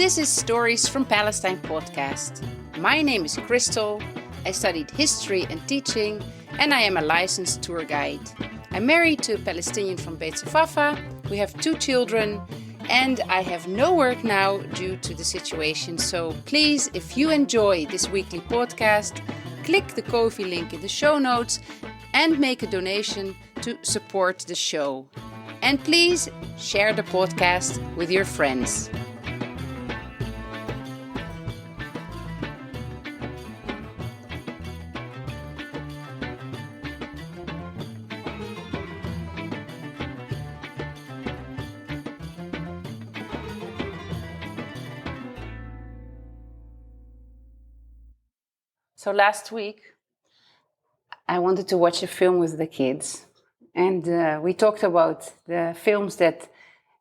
This is Stories from Palestine podcast. My name is Crystal. I studied history and teaching, and I am a licensed tour guide. I'm married to a Palestinian from Beit Safafa. We have 2 children, and I have no work now due to the situation. So please, if you enjoy this weekly podcast, click the Ko-fi link in the show notes and make a donation to support the show. And please share the podcast with your friends. So last week, I wanted to watch a film with the kids. And we talked about the films that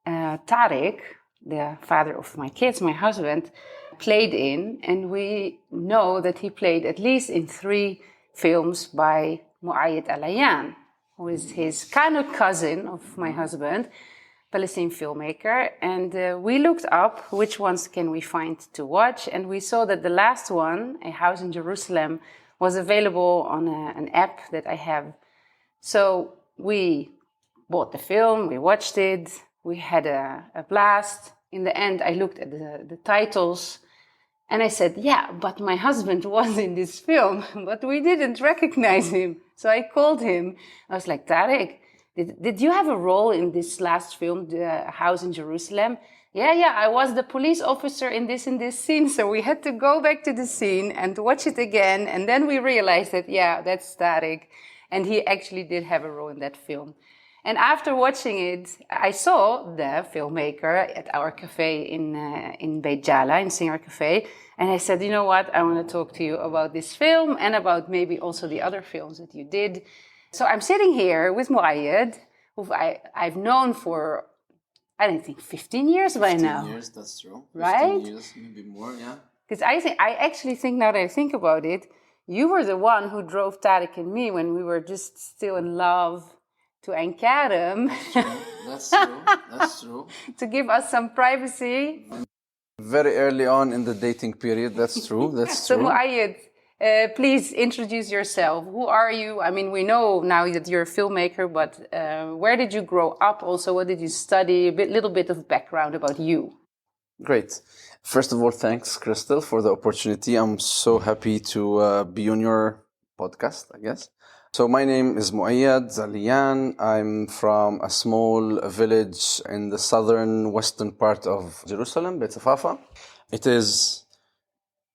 Tariq, the father of my kids, my husband, played in. And we know that he played at least in 3 films by Muayad Elayyan, who is his kind of cousin of my husband, Palestinian filmmaker. And we looked up which ones can we find to watch. And we saw that the last one, A House in Jerusalem, was available on an app that I have. So we bought the film, we watched it, we had a blast. In the end, I looked at the titles and I said, yeah, but my husband was in this film, but we didn't recognize him. So I called him. I was like, Tariq, did you have a role in this last film, The House in Jerusalem? Yeah, I was the police officer in this scene. So we had to go back to the scene and watch it again. And then we realized that, yeah, that's Tariq. And he actually did have a role in that film. And after watching it, I saw the filmmaker at our cafe in Beit Jala, in Singer Cafe. And I said, you know what, I want to talk to you about this film and about maybe also the other films that you did. So I'm sitting here with Muayad, who I've known for, I don't think, 15 years by now. 15 years, that's true. 15 right? years, maybe more, yeah. Because I actually think, now that I think about it, you were the one who drove Tariq and me when we were just still in love to Entanglements. That's true. To give us some privacy. Very early on in the dating period, that's true. So Muayad, please introduce yourself. Who are you? I mean, we know now that you're a filmmaker, but where did you grow up? Also, what did you study? Little bit of background about you. Great. First of all, thanks, Crystal, for the opportunity. I'm so happy to be on your podcast, I guess. So my name is Muayad Elayyan. I'm from a small village in the southern western part of Jerusalem, Beit Safafa. It is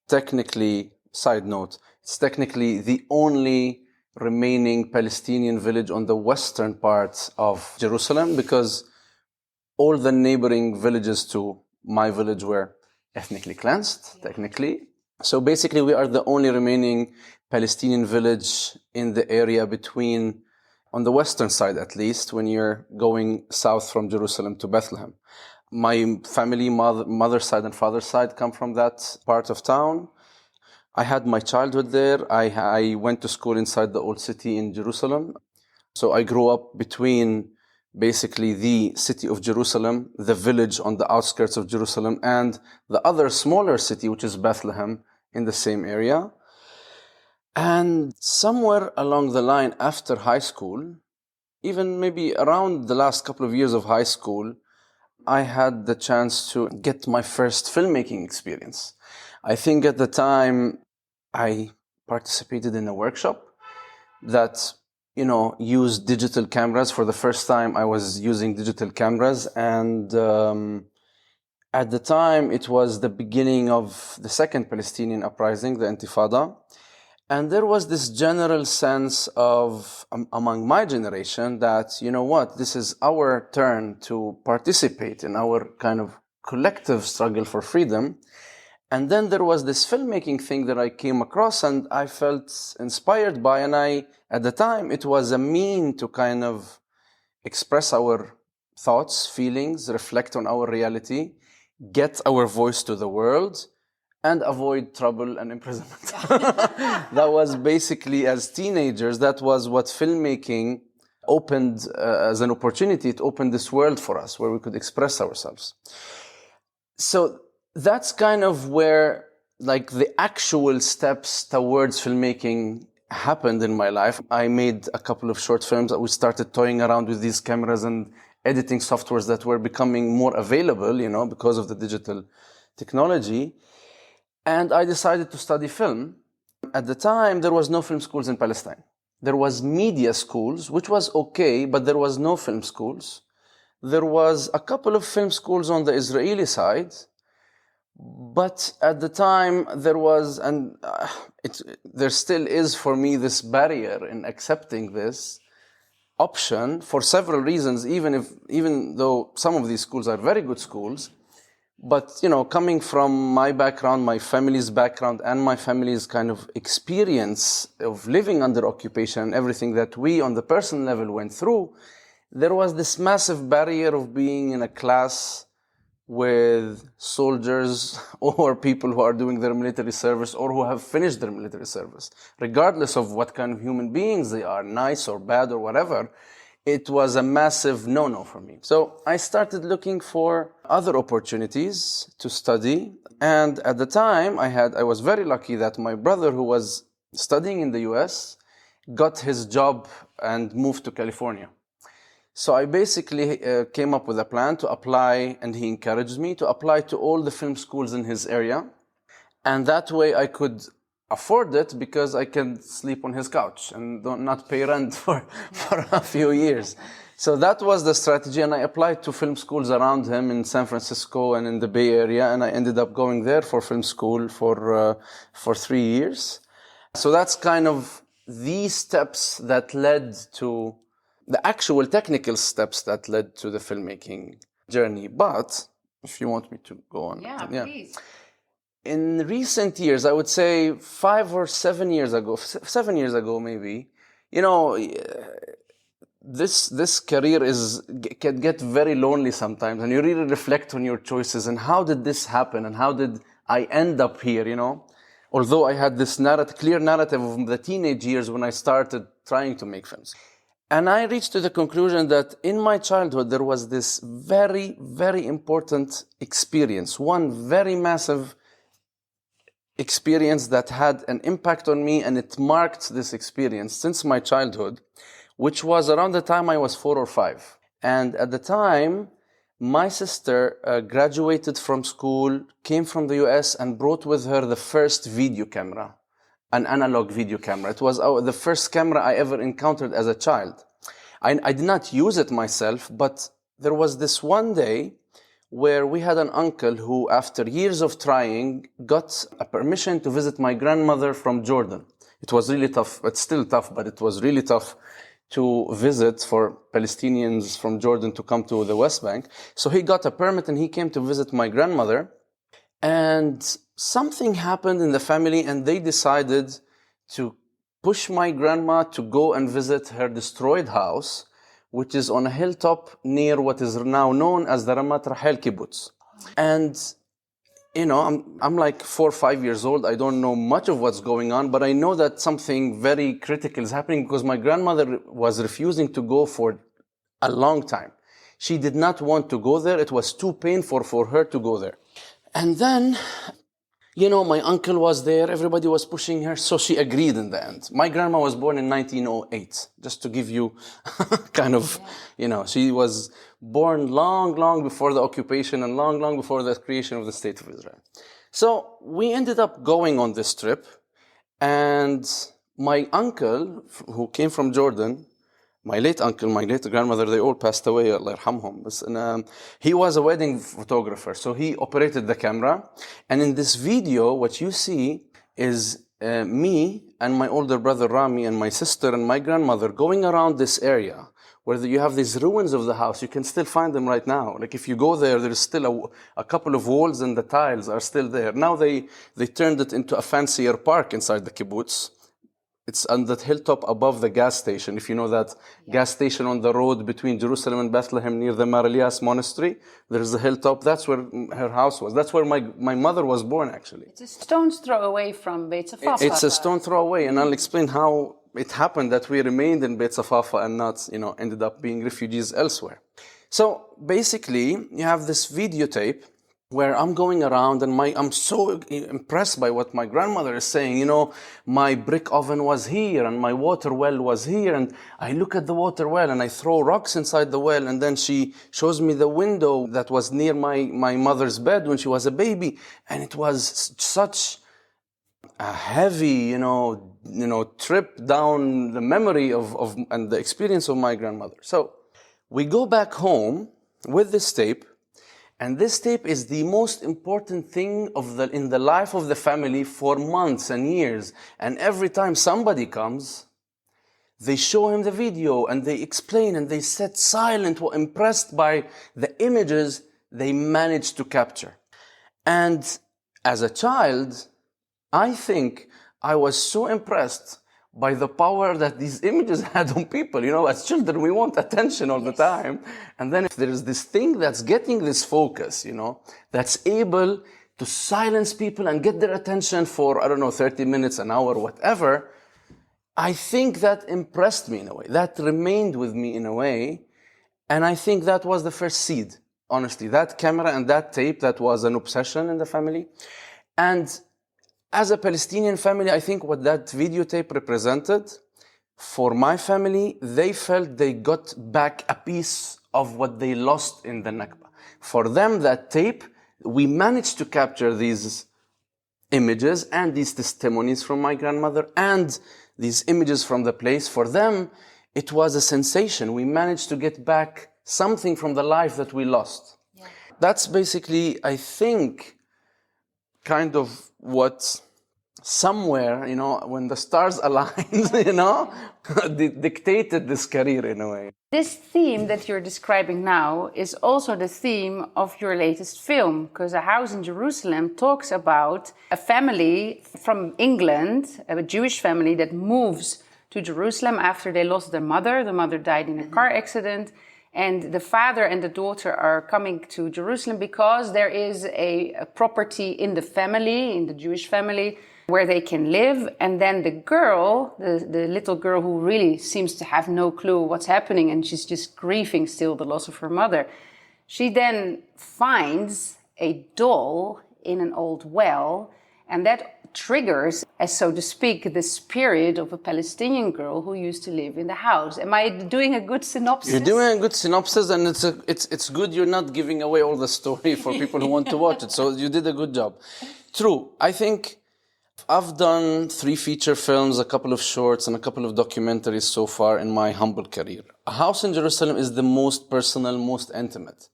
technically, side note, it's technically the only remaining Palestinian village on the western part of Jerusalem, because all the neighboring villages to my village were ethnically cleansed, technically. So basically, we are the only remaining Palestinian village in the area between, on the western side at least, when you're going south from Jerusalem to Bethlehem. My family, mother's side and father's side, come from that part of town. I had my childhood there. I went to school inside the old city in Jerusalem. So I grew up between basically the city of Jerusalem, the village on the outskirts of Jerusalem, and the other smaller city, which is Bethlehem, in the same area. And somewhere along the line after high school, even maybe around the last couple of years of high school, I had the chance to get my first filmmaking experience. I think at the time I participated in a workshop that used digital cameras. For the first time, I was using digital cameras. And at the time, it was the beginning of the second Palestinian uprising, the Intifada. And there was this general sense of, among my generation, that, this is our turn to participate in our kind of collective struggle for freedom. And then there was this filmmaking thing that I came across and I felt inspired by. And at the time, it was a mean to kind of express our thoughts, feelings, reflect on our reality, get our voice to the world, and avoid trouble and imprisonment. That was basically, as teenagers, that was what filmmaking opened as an opportunity. It opened this world for us where we could express ourselves. So that's kind of where like the actual steps towards filmmaking happened in my life. I made a couple of short films. We started toying around with these cameras and editing softwares that were becoming more available, because of the digital technology. And I decided to study film. At the time, there was no film schools in Palestine. There was media schools, which was okay, but there was no film schools. There was a couple of film schools on the Israeli side, but at the time there was, and there still is for me this barrier in accepting this option for several reasons, even though some of these schools are very good schools. But, coming from my background, my family's background, and my family's kind of experience of living under occupation and everything that we on the personal level went through, there was this massive barrier of being in a class with soldiers or people who are doing their military service or who have finished their military service. Regardless of what kind of human beings they are, nice or bad or whatever, it was a massive no-no for me. So I started looking for other opportunities to study. And at the time, I was very lucky that my brother, who was studying in the US, got his job and moved to California. So I basically came up with a plan to apply, and he encouraged me to apply to all the film schools in his area. And that way I could afford it because I can sleep on his couch and not pay rent for a few years. So that was the strategy, and I applied to film schools around him in San Francisco and in the Bay Area, and I ended up going there for film school for 3 years. So that's kind of the steps that led to the actual technical steps that led to the filmmaking journey. But if you want me to go on. Yeah, please. In recent years, I would say 5 or 7 years ago, 7 years ago maybe, this career can get very lonely sometimes, and you really reflect on your choices and how did this happen and how did I end up here, Although I had this clear narrative of the teenage years when I started trying to make films. And I reached to the conclusion that in my childhood, there was this very, very important experience, one very massive experience that had an impact on me, and it marked this experience since my childhood, which was around the time I was 4 or 5. And at the time, my sister graduated from school, came from the US, and brought with her the first video camera, an analog video camera. It was the first camera I ever encountered as a child. I did not use it myself, but there was this one day where we had an uncle who, after years of trying, got a permission to visit my grandmother from Jordan. It was really tough. It's still tough, but it was really tough to visit for Palestinians from Jordan to come to the West Bank. So he got a permit and he came to visit my grandmother. And something happened in the family, and they decided to push my grandma to go and visit her destroyed house, which is on a hilltop near what is now known as the Ramat Rahel kibbutz. And, I'm like 4 or 5 years old. I don't know much of what's going on, but I know that something very critical is happening because my grandmother was refusing to go for a long time. She did not want to go there. It was too painful for her to go there. And then, my uncle was there, everybody was pushing her, so she agreed in the end. My grandma was born in 1908, just to give you kind of, she was born long, long before the occupation and long, long before the creation of the State of Israel. So we ended up going on this trip, and my uncle, who came from Jordan, my late uncle, my late grandmother, they all passed away, Allah yarhamhum. He was a wedding photographer, so he operated the camera. And in this video, what you see is me and my older brother Rami and my sister and my grandmother going around this area where you have these ruins of the house. You can still find them right now. Like if you go there, there's still a couple of walls and the tiles are still there. Now they turned it into a fancier park inside the kibbutz. It's on that hilltop above the gas station. If you know that gas station on the road between Jerusalem and Bethlehem near the Mar Elias monastery, there's a hilltop. That's where her house was. That's where my mother was born, actually. It's a stone's throw away from Beit Safafa. It's a stone throw away, and I'll explain how it happened that we remained in Beit Safafa and not, ended up being refugees elsewhere. So basically, you have this videotape where I'm going around and I'm so impressed by what my grandmother is saying. You know, my brick oven was here and my water well was here, and I look at the water well and I throw rocks inside the well, and then she shows me the window that was near my mother's bed when she was a baby, and it was such a heavy, trip down the memory of and the experience of my grandmother. So we go back home with this tape. And this tape is the most important thing in the life of the family for months and years. And every time somebody comes, they show him the video and they explain and they sit silent, impressed by the images they managed to capture. And as a child, I think I was so impressed by the power that these images had on people. You know, as children, we want attention all the time. And then if there is this thing that's getting this focus, that's able to silence people and get their attention for, 30 minutes, an hour, whatever, I think that impressed me in a way. That remained with me in a way. And I think that was the first seed, honestly. That camera and that tape, that was an obsession in the family. And as a Palestinian family, I think what that videotape represented for my family, they felt they got back a piece of what they lost in the Nakba. For them, that tape, we managed to capture these images and these testimonies from my grandmother and these images from the place. For them, it was a sensation. We managed to get back something from the life that we lost. Yeah. That's basically, I think, kind of what somewhere, when the stars aligned, dictated this career in a way. This theme that you're describing now is also the theme of your latest film, because A House in Jerusalem talks about a family from England, a Jewish family that moves to Jerusalem after they lost their mother. The mother died in a car accident. And the father and the daughter are coming to Jerusalem because there is a property in the family, in the Jewish family, where they can live. And then the girl, the little girl who really seems to have no clue what's happening and she's just grieving still the loss of her mother, she then finds a doll in an old well, and that triggers, as so to speak, the spirit of a Palestinian girl who used to live in the house. Am I doing a good synopsis? You're doing a good synopsis, and it's good you're not giving away all the story for people who want to watch it. So you did a good job. True. I think I've done 3 feature films, a couple of shorts, and a couple of documentaries so far in my humble career. A House in Jerusalem is the most personal, most intimate.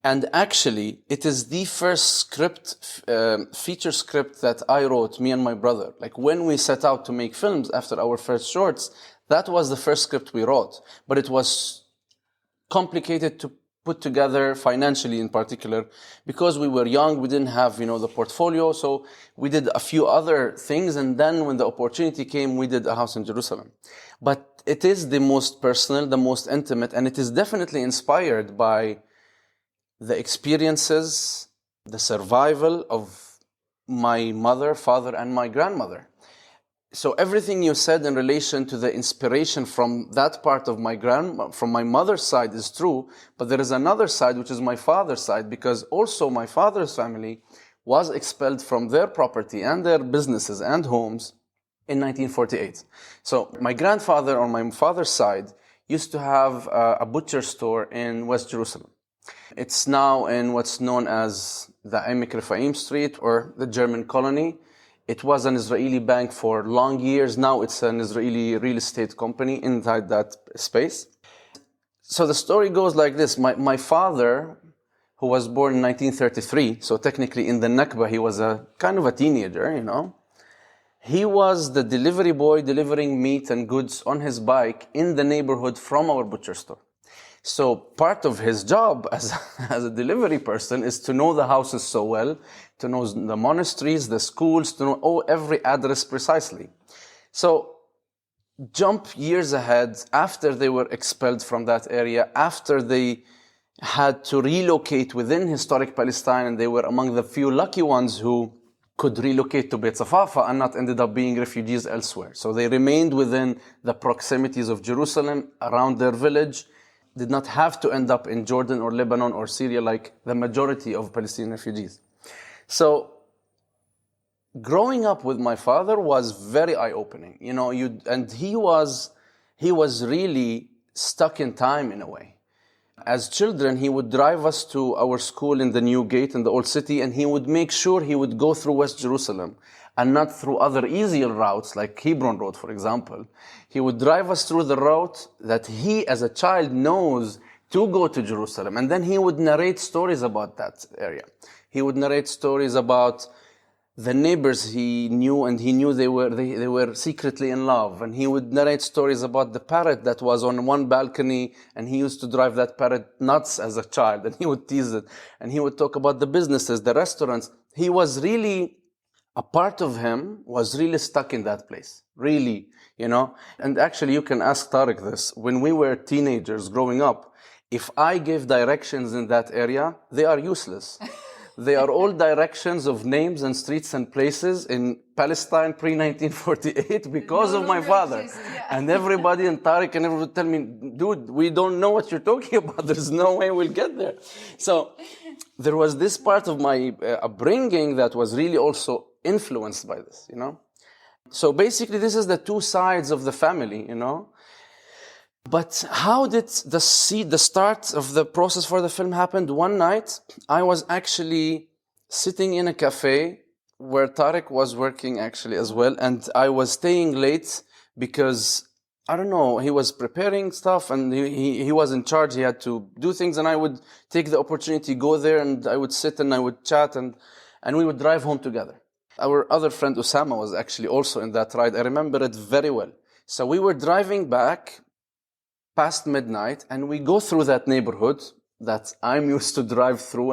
And actually, it is the first feature script that I wrote, me and my brother. Like when we set out to make films after our first shorts, that was the first script we wrote. But it was complicated to put together financially in particular, because we were young, we didn't have, the portfolio. So we did a few other things. And then when the opportunity came, we did A House in Jerusalem. But it is the most personal, the most intimate, and it is definitely inspired by the experiences, the survival of my mother, father, and my grandmother. So everything you said in relation to the inspiration from that part of from my mother's side is true, but there is another side, which is my father's side, because also my father's family was expelled from their property and their businesses and homes in 1948. So my grandfather on my father's side used to have a butcher store in West Jerusalem. It's now in what's known as the Emek Refaim Street, or the German colony. It was an Israeli bank for long years. Now it's an Israeli real estate company inside that space. So the story goes like this. My father, who was born in 1933, so technically in the Nakba, he was a kind of a teenager, He was the delivery boy delivering meat and goods on his bike in the neighborhood from our butcher store. So part of his job as a delivery person is to know the houses so well, to know the monasteries, the schools, to know every address precisely. So jump years ahead, after they were expelled from that area, after they had to relocate within historic Palestine, and they were among the few lucky ones who could relocate to Beit Safafa and not ended up being refugees elsewhere. So they remained within the proximities of Jerusalem, around their village. did not have to end up in Jordan or Lebanon or Syria like the majority of Palestinian refugees. So growing up with my father was very eye-opening, and he was really stuck in time in a way. As children, he would drive us to our school in the New Gate in the Old City, and he would make sure he would go through West Jerusalem and not through other easier routes like Hebron Road, for example. He would drive us through the route that he, as a child, knows to go to Jerusalem. And then he would narrate stories about that area. He would narrate stories about the neighbors he knew, and he knew they were secretly in love. And he would narrate stories about the parrot that was on one balcony, and he used to drive that parrot nuts as a child, and he would tease it. And he would talk about the businesses, the restaurants. He was really, a part of him was really stuck in that place, really, And actually, you can ask Tariq this. When we were teenagers growing up, if I gave directions in that area, they are useless. They are all directions of names and streets and places in Palestine pre-1948 because of my father. Yeah. And everybody and Tariq and everyone would tell me, dude, we don't know what you're talking about. There's no way we'll get there. So there was this part of my upbringing that was really also influenced by this, So basically, this is the two sides of the family, But how did the start of the process for the film happened? One night, I was actually sitting in a cafe where Tariq was working actually as well, and I was staying late because, I don't know, he was preparing stuff and he was in charge. He had to do things, and I would take the opportunity, go there, and I would sit and I would chat, and we would drive home together. Our other friend Osama was actually also in that ride. I remember it very well. So we were driving back past midnight, and we go through that neighborhood that I'm used to drive through,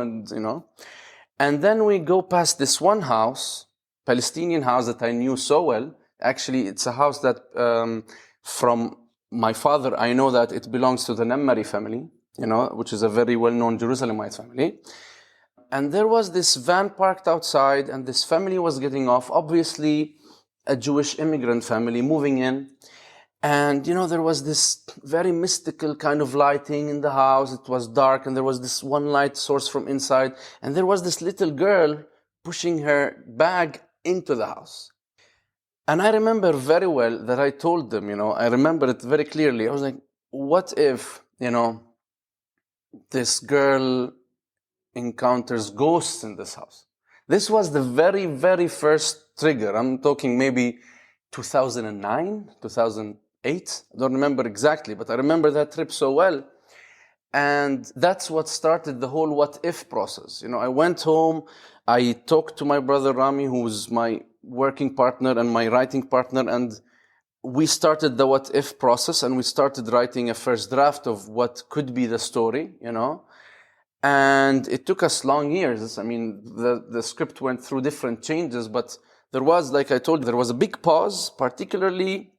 and then we go past this one house, Palestinian house that I knew so well. Actually, it's a house that from my father, I know that it belongs to the Nammari family, which is a very well-known Jerusalemite family. And there was this van parked outside, and this family was getting off, obviously a Jewish immigrant family moving in. And, there was this very mystical kind of lighting in the house. It was dark, and there was this one light source from inside. And there was this little girl pushing her bag into the house. And I remember very well that I told them, I remember it very clearly. I was like, what if, this girl encounters ghosts in this house? This was the very, very first trigger. I'm talking maybe 2009, 2008. I don't remember exactly, but I remember that trip so well. And that's what started the whole what if process. I went home, I talked to my brother Rami, who was my working partner and my writing partner, and we started the what if process, and we started writing a first draft of what could be the story, And it took us long years. I mean, the script went through different changes, but there was, like I told you, there was a big pause, particularly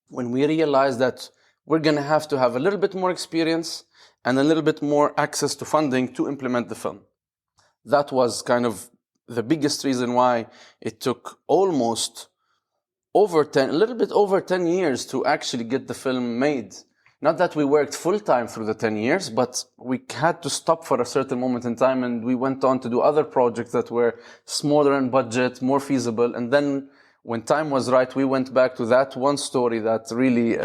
when we realized that we're going to have a little bit more experience and a little bit more access to funding to implement the film. That was kind of the biggest reason why it took almost a little bit over 10 years to actually get the film made. Not that we worked full-time through the 10 years, but we had to stop for a certain moment in time, and we went on to do other projects that were smaller in budget, more feasible. And then when time was right, we went back to that one story that really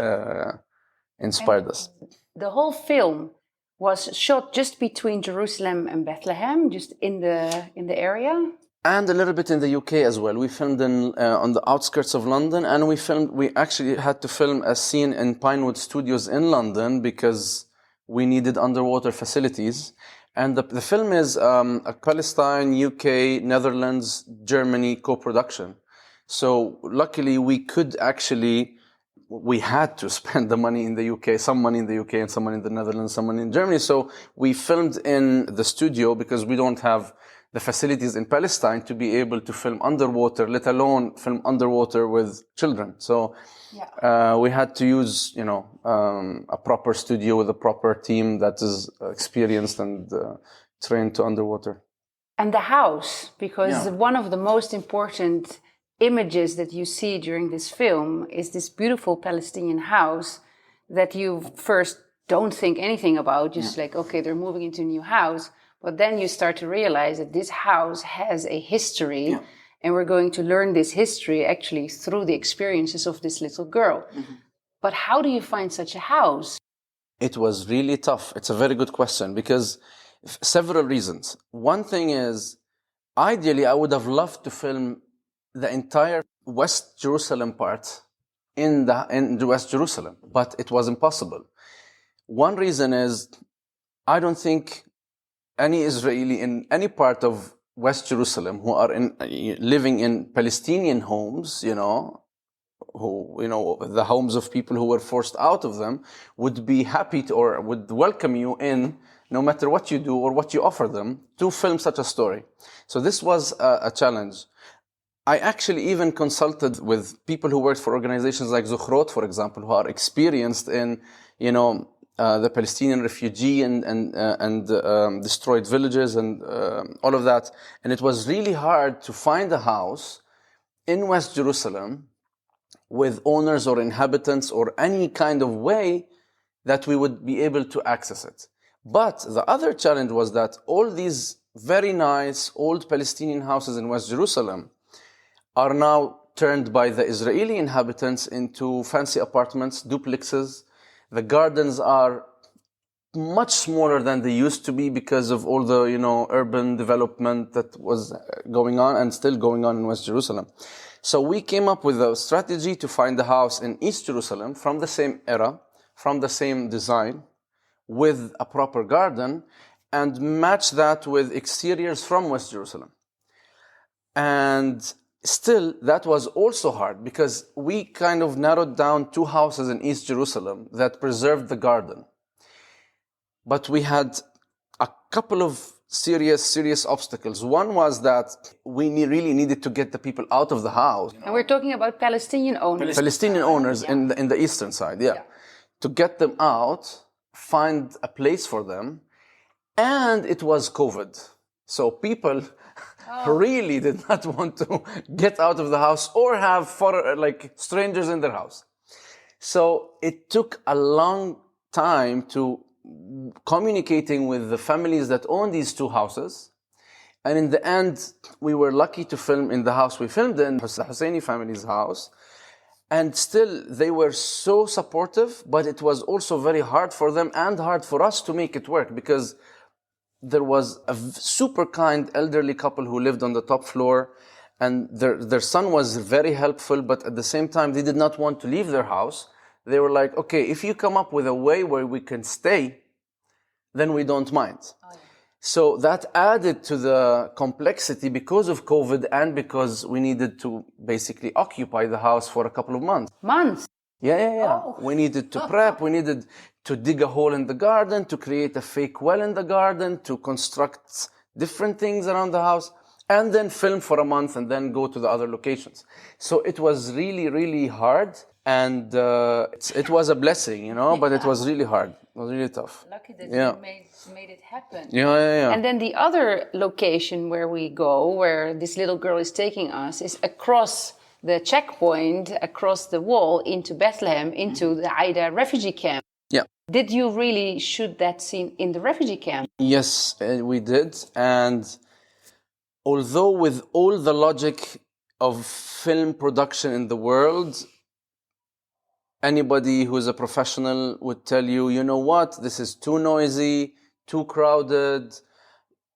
inspired us. The whole film was shot just between Jerusalem and Bethlehem, just in the area? And a little bit in the UK as well. We filmed on the outskirts of London, and we actually had to film a scene in Pinewood Studios in London because we needed underwater facilities. And the film is a Palestine, UK, Netherlands, Germany co-production. So luckily we had to spend the money in the UK, some money in the UK and some money in the Netherlands, some money in Germany. So we filmed in the studio because we don't have the facilities in Palestine to be able to film underwater, let alone film underwater with children. So we had to use, a proper studio with a proper team that is experienced and trained to underwater. And the house, because one of the most important images that you see during this film is this beautiful Palestinian house that you first don't think anything about, just like, okay, they're moving into a new house. But then you start to realize that this house has a history, and we're going to learn this history actually through the experiences of this little girl. But how do you find such a house? It was really tough. It's a very good question because several reasons. One thing is, ideally, I would have loved to film the entire West Jerusalem part in the West Jerusalem, but it was impossible. One reason is, I don't think any Israeli in any part of West Jerusalem who are living in Palestinian homes, the homes of people who were forced out of them, would be happy to, or would welcome you in, no matter what you do or what you offer them, to film such a story. So this was a challenge. I actually even consulted with people who worked for organizations like Zukhrot, for example, who are experienced in, the Palestinian refugee and destroyed villages and all of that. And it was really hard to find a house in West Jerusalem with owners or inhabitants or any kind of way that we would be able to access it. But the other challenge was that all these very nice old Palestinian houses in West Jerusalem are now turned by the Israeli inhabitants into fancy apartments, duplexes. The gardens are much smaller than they used to be because of all the, urban development that was going on and still going on in West Jerusalem. So we came up with a strategy to find a house in East Jerusalem from the same era, from the same design, with a proper garden, and match that with exteriors from West Jerusalem. And still, that was also hard because we kind of narrowed down 2 houses in East Jerusalem that preserved the garden. But we had a couple of serious obstacles. One was that we really needed to get the people out of the house. And we're talking about Palestinian owners. Palestinian owners in the eastern side, to get them out, find a place for them. And it was COVID. So people really did not want to get out of the house or have strangers in their house. So it took a long time to communicating with the families that own these 2 houses. And in the end, we were lucky to film in the house we filmed in, the Husseini family's house. And still, they were so supportive, but it was also very hard for them and hard for us to make it work because there was a super kind elderly couple who lived on the top floor, and their son was very helpful, but at the same time, they did not want to leave their house. They were like, okay, if you come up with a way where we can stay, then we don't mind. So that added to the complexity because of COVID and because we needed to basically occupy the house for a couple of months. Months? Yeah. Oh. We needed to prep, we needed to dig a hole in the garden, to create a fake well in the garden, to construct different things around the house, and then film for a month and then go to the other locations. So it was really, really hard. And it was a blessing, but it was really hard. It was really tough. Lucky that you made it happen. Yeah. And then the other location where we go, where this little girl is taking us, is across the checkpoint, across the wall into Bethlehem, into the Aida refugee camp. Yeah. Did you really shoot that scene in the refugee camp? Yes, we did. And although with all the logic of film production in the world, anybody who's a professional would tell you, you know what, this is too noisy, too crowded,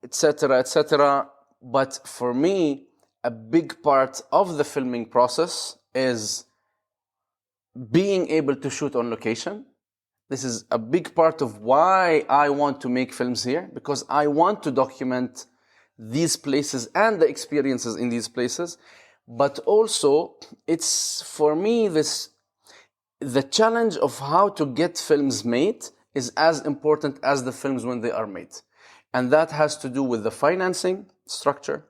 etc., etc. But for me, a big part of the filming process is being able to shoot on location. This is a big part of why I want to make films here, because I want to document these places and the experiences in these places. But also, it's for me the challenge of how to get films made is as important as the films when they are made. And that has to do with the financing structure,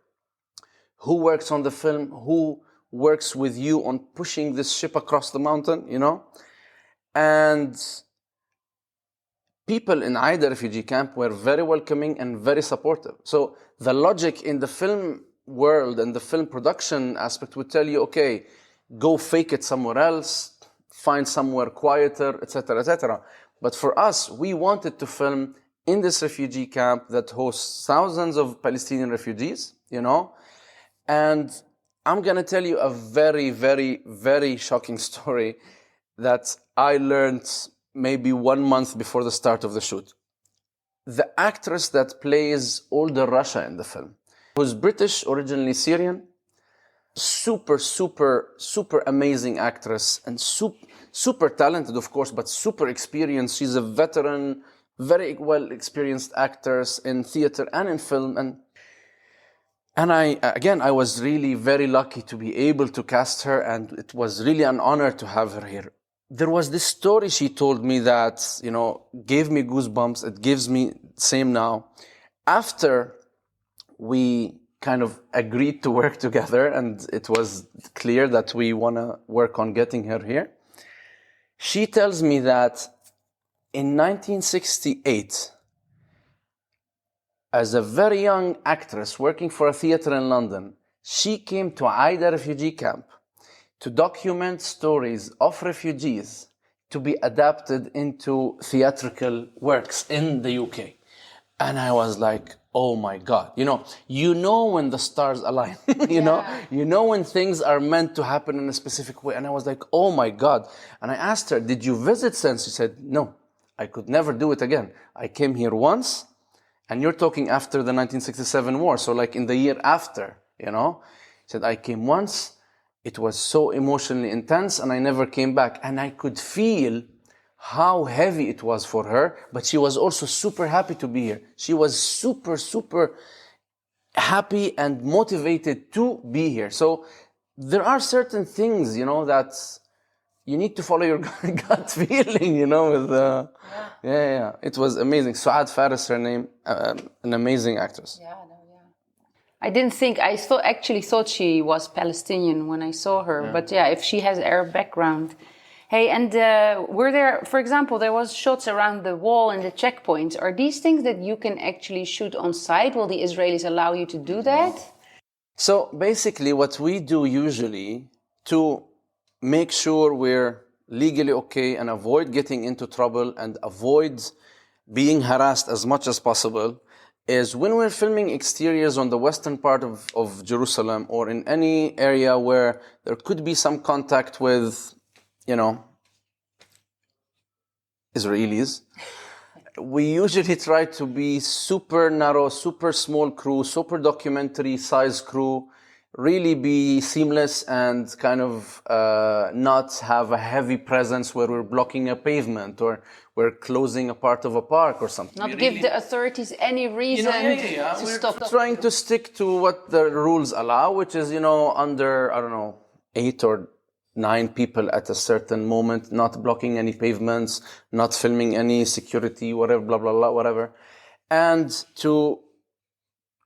who works on the film, who works with you on pushing this ship across the mountain, And people in Aida refugee camp were very welcoming and very supportive. So the logic in the film world and the film production aspect would tell you, okay, go fake it somewhere else, find somewhere quieter, etc., etc. But for us, we wanted to film in this refugee camp that hosts thousands of Palestinian refugees, and I'm going to tell you a very, very, very shocking story that I learned maybe 1 month before the start of the shoot. The actress that plays older Russia in the film, who's British, originally Syrian, super, super, super amazing actress and super talented, of course, but super experienced. She's a veteran, very well experienced actress in theater and in film. And I was really very lucky to be able to cast her, and it was really an honor to have her here. There was this story she told me that, gave me goosebumps. It gives me same now. After we kind of agreed to work together, and it was clear that we want to work on getting her here, she tells me that in 1968, as a very young actress working for a theater in London, she came to Aida refugee camp to document stories of refugees to be adapted into theatrical works in the UK. And I was like, oh my God, you know when the stars align, you know when things are meant to happen in a specific way. And I was like, oh my God. And I asked her, did you visit since? She said, no, I could never do it again. I came here once, and you're talking after the 1967 war. So like in the year after, She said, I came once. It was so emotionally intense, and I never came back. And I could feel how heavy it was for her, but she was also super happy to be here. She was super, super happy and motivated to be here. So there are certain things, that you need to follow your gut feeling, It was amazing. Suad Faris, her name, an amazing actress. I didn't think, I actually thought she was Palestinian when I saw her. But if she has Arab background. Hey, and were there, for example, there was shots around the wall and the checkpoints. Are these things that you can actually shoot on site? Will the Israelis allow you to do that? So basically what we do usually to make sure we're legally okay and avoid getting into trouble and avoid being harassed as much as possible is when we're filming exteriors on the western part of Jerusalem or in any area where there could be some contact with, Israelis, we usually try to be super narrow, super small crew, super documentary size crew, really be seamless and kind of not have a heavy presence where we're blocking a pavement or we're closing a part of a park or something. Not give the authorities any reason to we're stop. Trying to stick to what the rules allow, which is, under, 8 or 9 people at a certain moment, not blocking any pavements, not filming any security, whatever, blah, blah, blah, whatever. And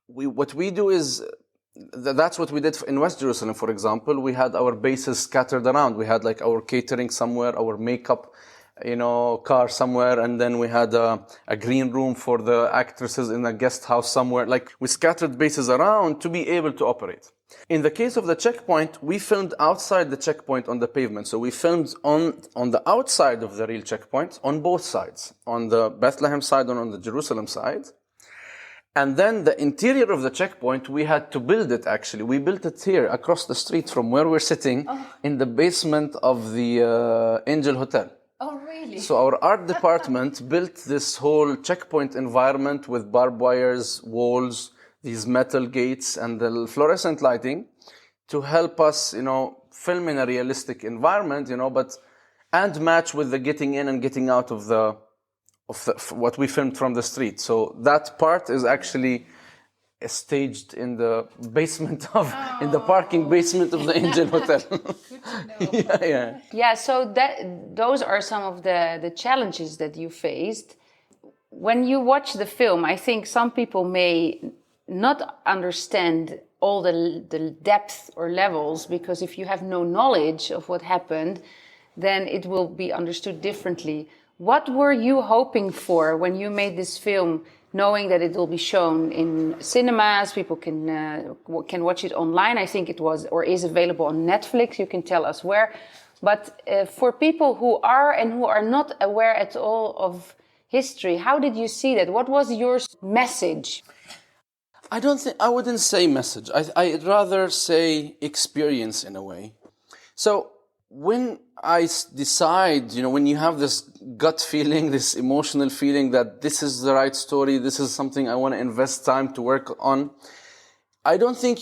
what we do is, that's what we did in West Jerusalem, for example. We had our bases scattered around. We had like our catering somewhere, our makeup, car somewhere, and then we had a green room for the actresses in a guest house somewhere. Like we scattered bases around to be able to operate. In the case of the checkpoint, we filmed outside the checkpoint on the pavement. So we filmed on the outside of the real checkpoint, on both sides, on the Bethlehem side and on the Jerusalem side. And then the interior of the checkpoint, we had to build it actually. We built it here across the street from where we're sitting in the basement of the Angel Hotel. Oh, really? So our art department built this whole checkpoint environment with barbed wires, walls, these metal gates, and the fluorescent lighting to help us, film in a realistic environment, and match with the getting in and getting out of what we filmed from the street. So that part is actually staged in the basement in the parking basement of the Angel Hotel. Good to know. Yeah, so those are some of the challenges that you faced. When you watch the film, I think some people may not understand all the depth or levels, because if you have no knowledge of what happened, then it will be understood differently. What were you hoping for when you made this film, knowing that it will be shown in cinemas, people can watch it online? I think it was or is available on Netflix. You can tell us where. But for people who are and who are not aware at all of history, how did you see that? What was your message? I wouldn't say message. I'd rather say experience in a way. So when I decide, when you have this gut feeling, this emotional feeling that this is the right story, this is something I want to invest time to work on, I don't think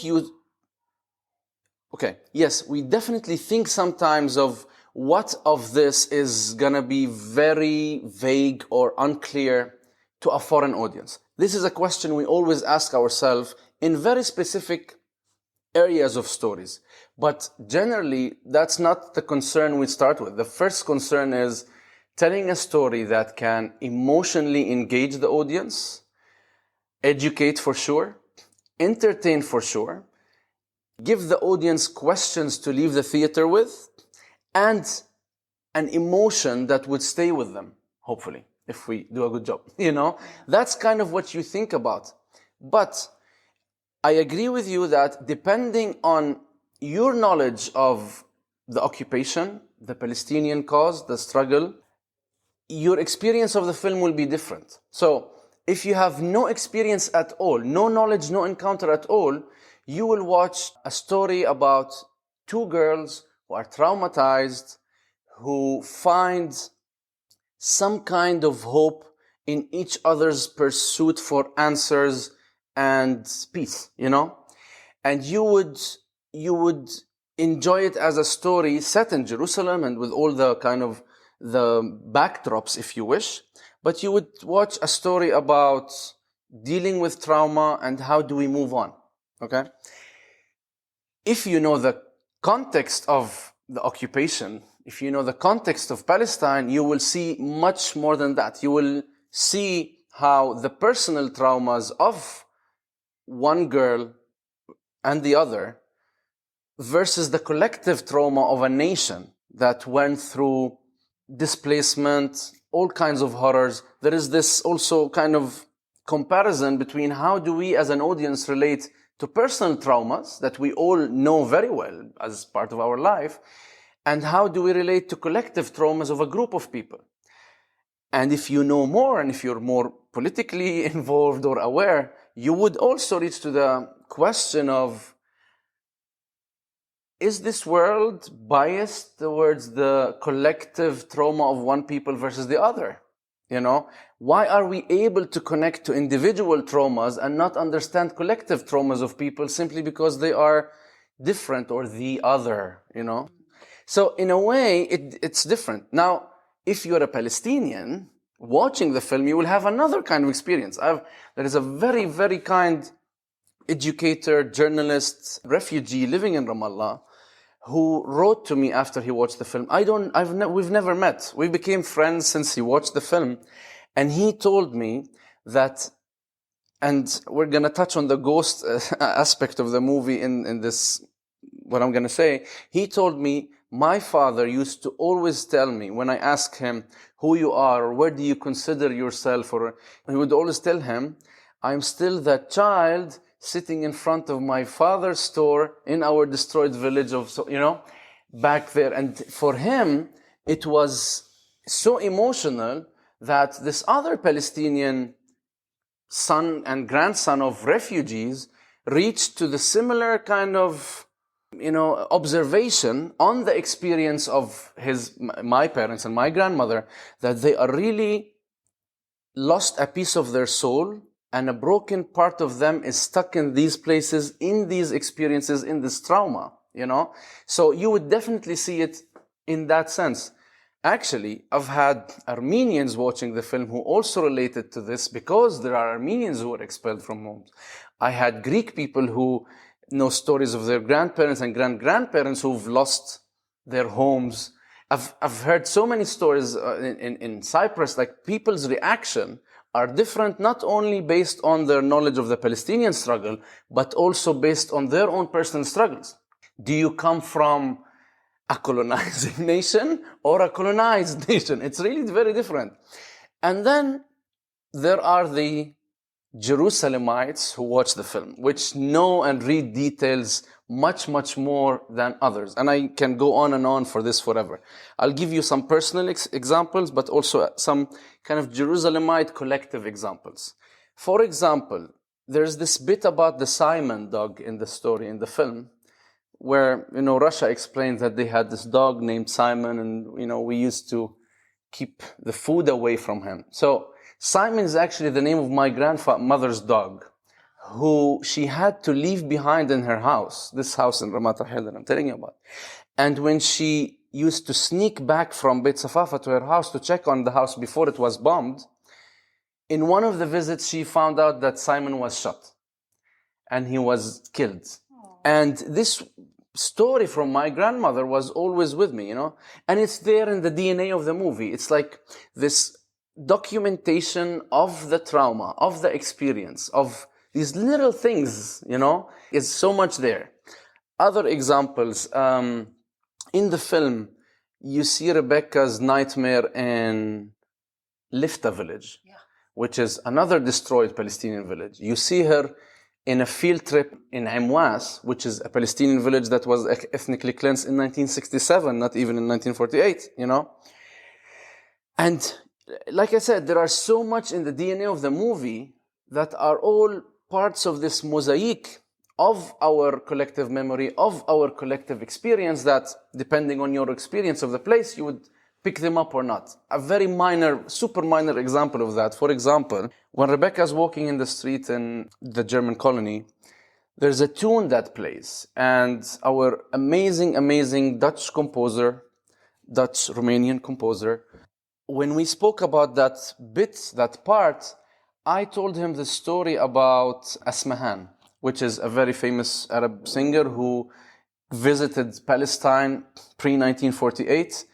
okay, yes, we definitely think sometimes of what of this is gonna be very vague or unclear to a foreign audience. This is a question we always ask ourselves in very specific areas of stories. But generally, that's not the concern we start with. The first concern is telling a story that can emotionally engage the audience, educate for sure, entertain for sure, give the audience questions to leave the theater with, and an emotion that would stay with them, hopefully, if we do a good job. That's kind of what you think about. But I agree with you that depending on your knowledge of the occupation, the Palestinian cause, the struggle, your experience of the film will be different. So if you have no experience at all, no knowledge, no encounter at all, you will watch a story about two girls who are traumatized, who find some kind of hope in each other's pursuit for answers and peace, and you would enjoy it as a story set in Jerusalem and with all the kind of the backdrops, if you wish, but you would watch a story about dealing with trauma and how do we move on, okay? If you know the context of the occupation, if you know the context of Palestine, you will see much more than that. You will see how the personal traumas of one girl and the other versus the collective trauma of a nation that went through displacement, all kinds of horrors. There is this also kind of comparison between how do we as an audience relate to personal traumas that we all know very well as part of our life, and how do we relate to collective traumas of a group of people. And if you know more, and if you're more politically involved or aware, you would also reach to the question of, is this world biased towards the collective trauma of one people versus the other? Why are we able to connect to individual traumas and not understand collective traumas of people simply because they are different or the other, So in a way, it's different. Now, if you're a Palestinian watching the film, you will have another kind of experience. There is a very, very kind educator, journalist, refugee living in Ramallah who wrote to me after he watched the film. We've never met. We became friends since he watched the film. And he told me that, and we're going to touch on the ghost aspect of the movie in this, what I'm going to say. He told me, my father used to always tell me when I ask him who you are or where do you consider yourself, or he would always tell him, I'm still that child sitting in front of my father's store in our destroyed village back there. And for him, it was so emotional that this other Palestinian son and grandson of refugees reached to the similar kind of observation on the experience of my parents and my grandmother, that they are really lost a piece of their soul, and a broken part of them is stuck in these places, in these experiences, in this trauma, So you would definitely see it in that sense. Actually, I've had Armenians watching the film who also related to this, because there are Armenians who were expelled from homes. I had Greek people who know stories of their grandparents and grandparents who've lost their homes. I've heard so many stories in Cyprus, like people's reaction are different, not only based on their knowledge of the Palestinian struggle, but also based on their own personal struggles. Do you come from a colonizing nation or a colonized nation? It's really very different. And then there are the Jerusalemites who watch the film, which know and read details much, much more than others. And I can go on and on for this forever. I'll give you some personal examples, but also some kind of Jerusalemite collective examples. For example, there's this bit about the Simon dog in the story, in the film, where, Russia explains that they had this dog named Simon, and, we used to keep the food away from him. So Simon is actually the name of my grandmother's dog, who she had to leave behind in her house, this house in Ramat Al that I'm telling you about. And when she used to sneak back from Beit Safafa to her house to check on the house before it was bombed, in one of the visits, she found out that Simon was shot and he was killed. Aww. And this story from my grandmother was always with me, and it's there in the DNA of the movie. It's like this documentation of the trauma, of the experience, of these little things, is so much there. Other examples, in the film, you see Rebecca's nightmare in Lifta village, which is another destroyed Palestinian village. You see her in a field trip in Amwas, which is a Palestinian village that was ethnically cleansed in 1967, not even in 1948, And like I said, there are so much in the DNA of the movie that are all parts of this mosaic of our collective memory, of our collective experience, that depending on your experience of the place, you would pick them up or not. A very minor, super minor example of that. For example, when Rebecca's walking in the street in the German colony, there's a tune that plays, and our amazing Dutch composer, Dutch-Romanian composer, when we spoke about that bit, that part, I told him the story about Asmahan, which is a very famous Arab singer who visited Palestine pre-1948,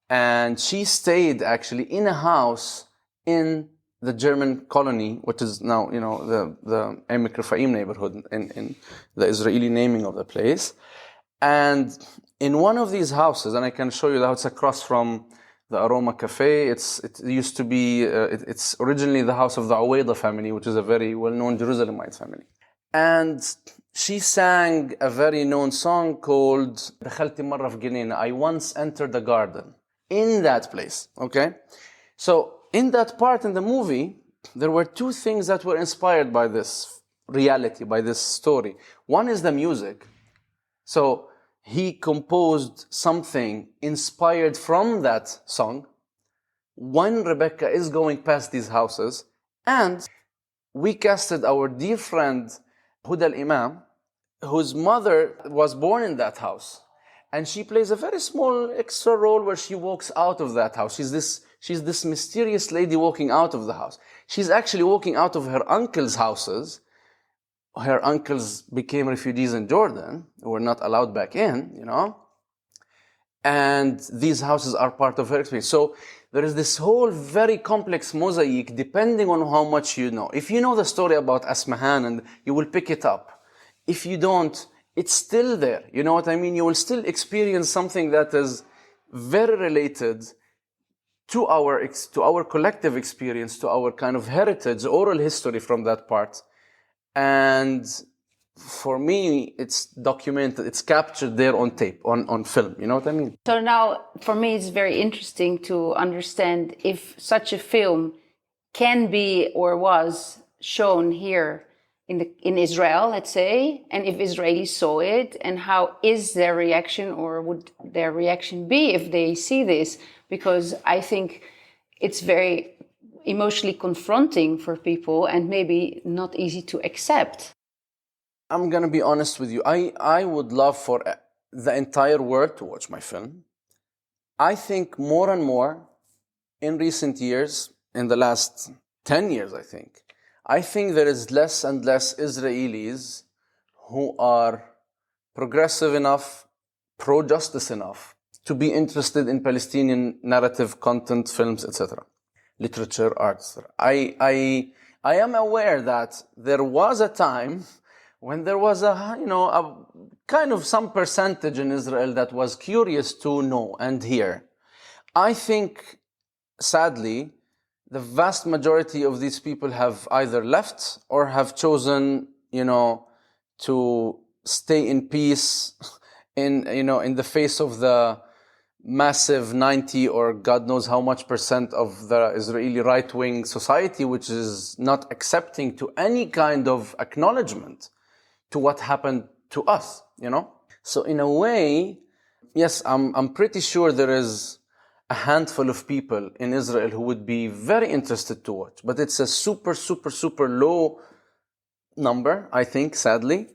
and she stayed actually in a house in the German colony, which is now, the Emek Refaim neighborhood in the Israeli naming of the place. And in one of these houses, and I can show you that it's across from the Aroma Cafe. It used to be, it's originally the house of the Uwaida family, which is a very well-known Jerusalemite family. And she sang a very known song called دخلت مرة في جنينة, I once entered a garden, in that place, okay? So in that part in the movie, there were two things that were inspired by this reality, by this story. One is the music. So he composed something inspired from that song when Rebecca is going past these houses. And we casted our dear friend Huda al-Imam, whose mother was born in that house. And she plays a very small extra role where she walks out of that house. She's this mysterious lady walking out of the house. She's actually walking out of her uncle's houses. Her uncles became refugees in Jordan, were not allowed back in, And these houses are part of her experience. So there is this whole very complex mosaic depending on how much you know. If you know the story about Asmahan, and you will pick it up. If you don't, it's still there. You know what I mean? You will still experience something that is very related to our collective experience, to our kind of heritage, oral history from that part. And for me, it's documented, it's captured there on tape, on film. You know what I mean? So now, for me, it's very interesting to understand if such a film can be or was shown here in Israel, let's say, and if Israelis saw it, and how is their reaction, or would their reaction be if they see this? Because I think it's very emotionally confronting for people and maybe not easy to accept. I'm going to be honest with you. I would love for the entire world to watch my film. I think more and more in recent years, in the last 10 years, I think there is less and less Israelis who are progressive enough, pro-justice enough to be interested in Palestinian narrative content, films, etc. Literature, arts. I am aware that there was a time when there was a kind of some percentage in Israel that was curious to know and hear. I think, sadly, the vast majority of these people have either left or have chosen, to stay in peace in the face of the massive 90 or God knows how much percent of the Israeli right-wing society, which is not accepting to any kind of acknowledgement to what happened to us, So in a way, yes, I'm pretty sure there is a handful of people in Israel who would be very interested to watch, but it's a super, super, super low number, I think, sadly.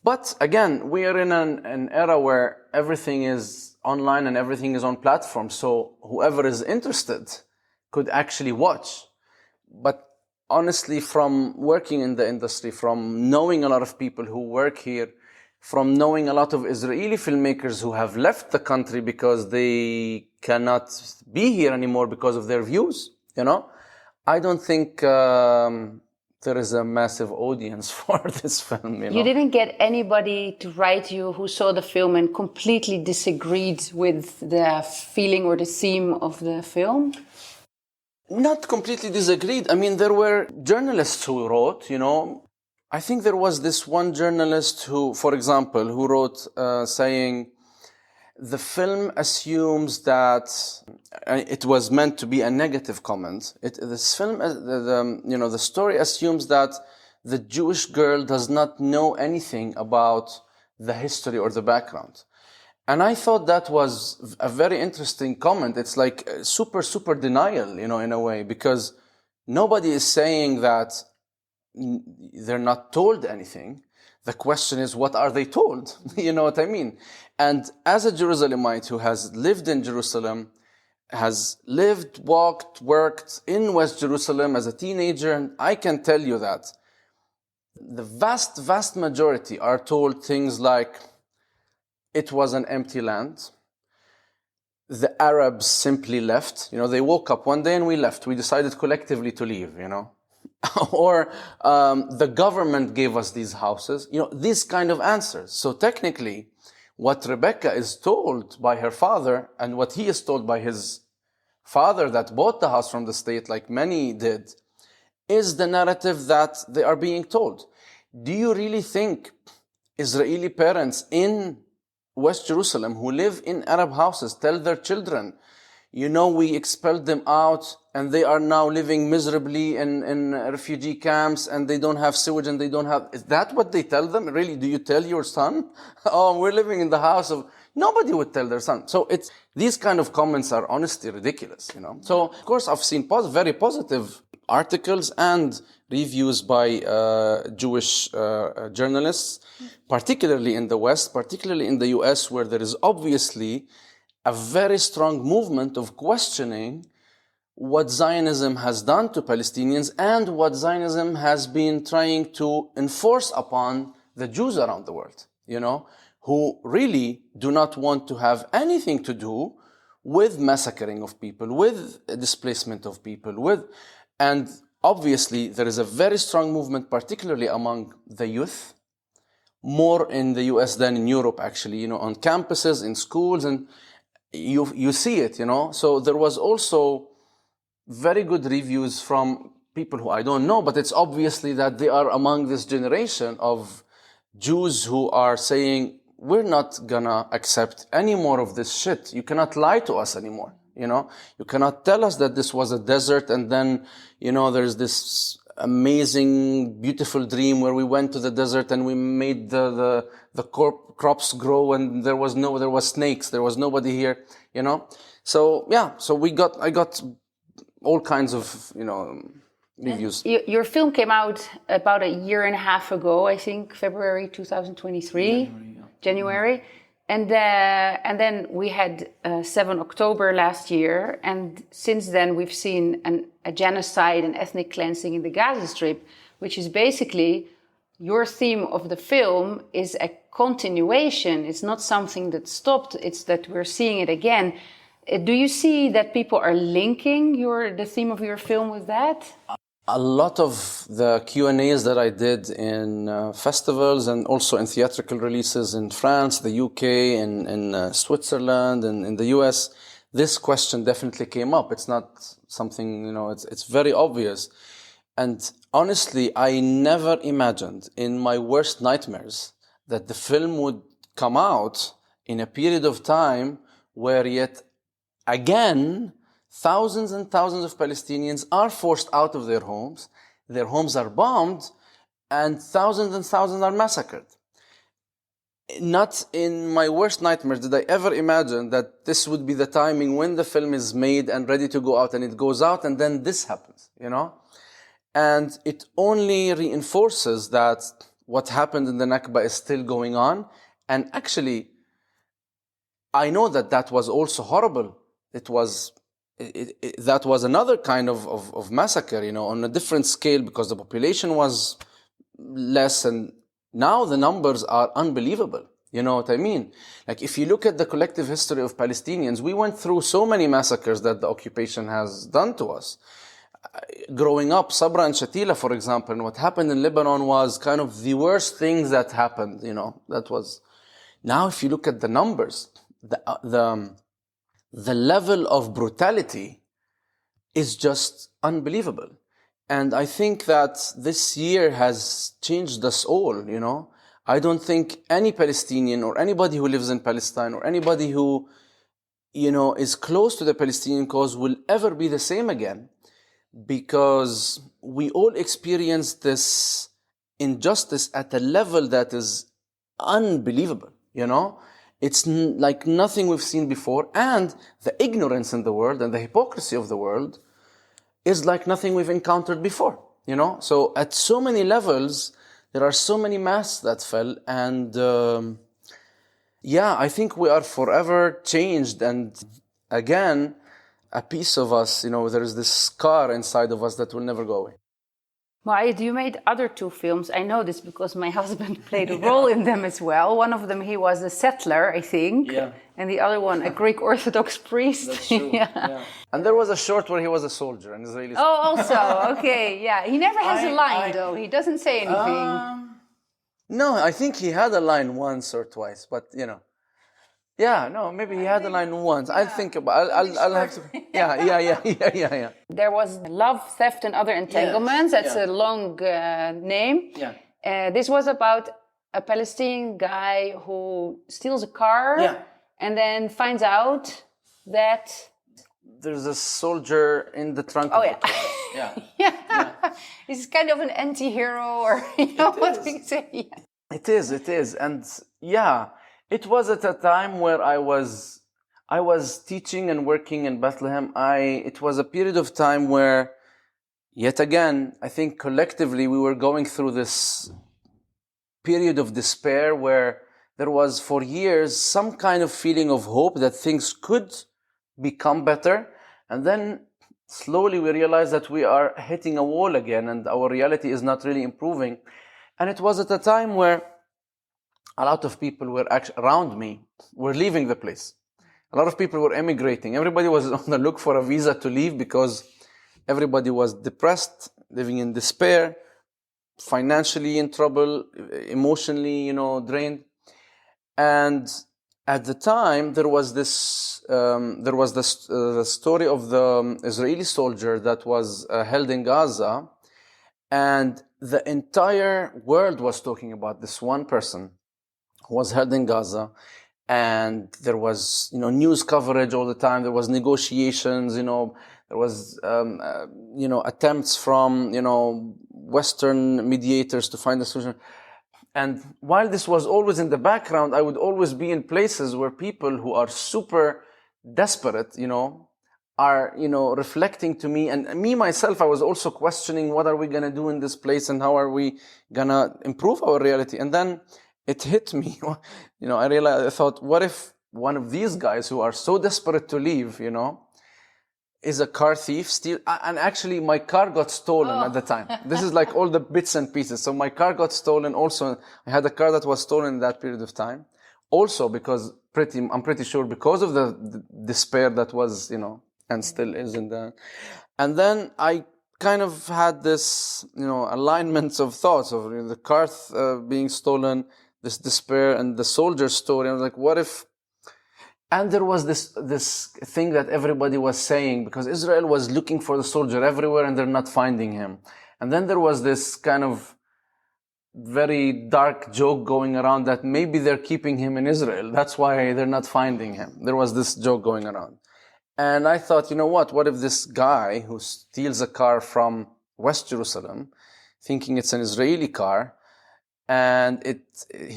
But again, we are in an era where everything is online and everything is on platforms, so whoever is interested could actually watch. But honestly, from working in the industry, from knowing a lot of people who work here, from knowing a lot of Israeli filmmakers who have left the country because they cannot be here anymore because of their views, I don't think there is a massive audience for this film. You didn't get anybody to write you who saw the film and completely disagreed with the feeling or the theme of the film? Not completely disagreed. I mean, there were journalists who wrote, I think there was this one journalist who, for example, who wrote saying, the film assumes that it was meant to be a negative comment. This film, the story assumes that the Jewish girl does not know anything about the history or the background. And I thought that was a very interesting comment. It's like super, super denial, in a way, because nobody is saying that they're not told anything. The question is, what are they told? You know what I mean? And as a Jerusalemite who has lived in Jerusalem, has lived, walked, worked in West Jerusalem as a teenager, and I can tell you that the vast, vast majority are told things like, it was an empty land. The Arabs simply left. They woke up one day and we left. We decided collectively to leave, or the government gave us these houses. These kind of answers. So technically, what Rebecca is told by her father and what he is told by his father that bought the house from the state, like many did, is the narrative that they are being told. Do you really think Israeli parents in West Jerusalem who live in Arab houses tell their children, we expelled them out and they are now living miserably in refugee camps and they don't have sewage and they don't have... Is that what they tell them? Really, do you tell your son? Oh, we're living in the house of... Nobody would tell their son. So these kind of comments are honestly ridiculous, So, of course, I've seen very positive articles and reviews by Jewish journalists, particularly in the West, particularly in the US, where there is obviously a very strong movement of questioning what Zionism has done to Palestinians and what Zionism has been trying to enforce upon the Jews around the world, who really do not want to have anything to do with massacring of people, with displacement of people, and obviously there is a very strong movement, particularly among the youth, more in the US than in Europe, actually, on campuses, in schools, and you see it, So there was also very good reviews from people who I don't know, but it's obviously that they are among this generation of Jews who are saying, we're not gonna accept any more of this shit. You cannot lie to us anymore, You cannot tell us that this was a desert and then, there's this amazing, beautiful dream where we went to the desert and we made the crops grow and there was snakes, there was nobody here, So yeah, I got all kinds of, reviews. Your film came out about a year and a half ago, I think, February 2023, January. And then we had 7 October last year, and since then we've seen a genocide and ethnic cleansing in the Gaza Strip, which is basically your theme of the film is a continuation. It's not something that stopped, it's that we're seeing it again. Do you see that people are linking the theme of your film with that? A lot of the Q&As that I did in festivals and also in theatrical releases in France, the UK, in Switzerland, and in the US, this question definitely came up. It's not something, it's very obvious. And honestly, I never imagined in my worst nightmares that the film would come out in a period of time where yet again, thousands and thousands of Palestinians are forced out of their homes are bombed, and thousands are massacred. Not in my worst nightmares did I ever imagine that this would be the timing when the film is made and ready to go out, and it goes out, and then this happens, And it only reinforces that what happened in the Nakba is still going on. And actually, I know that was also horrible. That was another kind of massacre, on a different scale, because the population was less, and now the numbers are unbelievable. You know what I mean? Like, if you look at the collective history of Palestinians, we went through so many massacres that the occupation has done to us. Growing up, Sabra and Shatila, for example, and what happened in Lebanon was kind of the worst things that happened, that was. Now, if you look at the numbers, the level of brutality is just unbelievable. And I think that this year has changed us all, I don't think any Palestinian or anybody who lives in Palestine or anybody who, is close to the Palestinian cause will ever be the same again, because we all experience this injustice at a level that is unbelievable, It's like nothing we've seen before, and the ignorance in the world and the hypocrisy of the world is like nothing we've encountered before, So at so many levels, there are so many masks that fell, and I think we are forever changed. And again, a piece of us, there is this scar inside of us that will never go away. Muayad, you made other two films. I know this because my husband played a role in them as well. One of them, he was a settler, I think. Yeah. And the other one, a Greek Orthodox priest. That's true. Yeah. And there was a short where he was a soldier, an Israeli soldier. Oh, also. Okay, yeah. He never has a line, though. He doesn't say anything. No, I think he had a line once or twice, but, Yeah, no, maybe he had a line once. I'll think about. I'll have to. Yeah. There was Love, Theft, and Other Entanglements. That's a long name. Yeah. This was about a Palestinian guy who steals a car and then finds out that there's a soldier in the trunk. Oh, of yeah. the car. Yeah. He's kind of an anti-hero, or what we say. Yeah. It is, and it was at a time where I was teaching and working in Bethlehem. It was a period of time where, yet again, I think collectively we were going through this period of despair where there was for years some kind of feeling of hope that things could become better. And then slowly we realized that we are hitting a wall again and our reality is not really improving. And it was at a time where a lot of people were around me were leaving the place. A lot of people were emigrating. Everybody was on the look for a visa to leave because everybody was depressed, living in despair, financially in trouble, emotionally, drained. And at the time, there was the story of the Israeli soldier that was held in Gaza, and the entire world was talking about this one person who was held in Gaza, and there was, news coverage all the time. There was negotiations, there was, attempts from, Western mediators to find a solution. And while this was always in the background, I would always be in places where people who are super desperate, are, reflecting to me. And me, myself, I was also questioning, what are we going to do in this place and how are we going to improve our reality? And then it hit me, I thought, what if one of these guys who are so desperate to leave, is a car thief, and actually my car got stolen at the time. This is like all the bits and pieces. So my car got stolen also. I had a car that was stolen in that period of time. Also because I'm pretty sure because of the despair that was, and still is in the, and then I kind of had this, alignments of thoughts of the car being stolen, this despair and the soldier story. I was like, what if, And there was this thing that everybody was saying, because Israel was looking for the soldier everywhere and they're not finding him. And then there was this kind of very dark joke going around that maybe they're keeping him in Israel. That's why they're not finding him. There was this joke going around. And I thought, you know what if this guy who steals a car from West Jerusalem, thinking it's an Israeli car, and